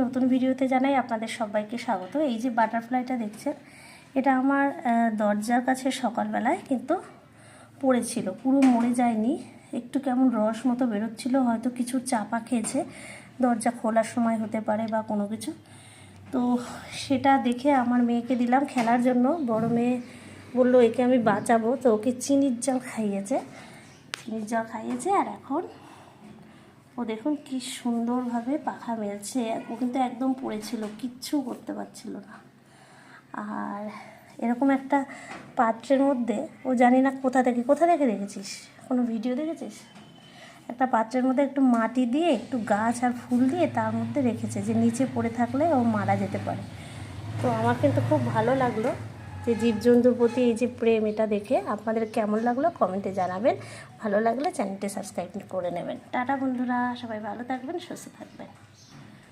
নতুন ভিডিওতে জানাই আপনাদের সবাইকে স্বাগত। এই যে বাটারফ্লাইটা দেখছেন, এটা আমার দরজার কাছে সকালবেলায় কিন্তু পড়েছিল, পুরো মরে যায়নি, একটু কেমন রস মতো বেরোচ্ছিল, হয়তো কিছু চাপা খেয়েছে, দরজা খোলার সময় হতে পারে বা কোনো কিছু। তো সেটা দেখে আমার মেয়েকে দিলাম খেলার জন্য। বড় মেয়ে বললো একে আমি বাঁচাবো, তো ওকে চিনির জল খাইয়েছে, আর এখন ও দেখুন কি সুন্দরভাবে পাখা মেলছে। ও কিন্তু একদম পড়েছিল, কিচ্ছু করতে পারছিল না। আর এরকম একটা পাত্রের মধ্যে, ও জানি না কোথা থেকে দেখেছিস, কোনো ভিডিও দেখেছিস, একটা পাত্রের মধ্যে একটু মাটি দিয়ে একটু গাছ আর ফুল দিয়ে তার মধ্যে রেখেছে, যে নিচে পড়ে থাকলে ও মারা যেতে পারে। তো আমার কিন্তু খুব ভালো লাগলো যে জীবজন্তুর প্রতি এই যে প্রেম, এটা দেখে। আপনাদের কেমন লাগলো কমেন্টে জানাবেন। ভালো লাগলে চ্যানেলটি সাবস্ক্রাইব করে নেবেন। টাটা বন্ধুরা, সবাই ভালো থাকবেন, সুস্থ থাকবেন।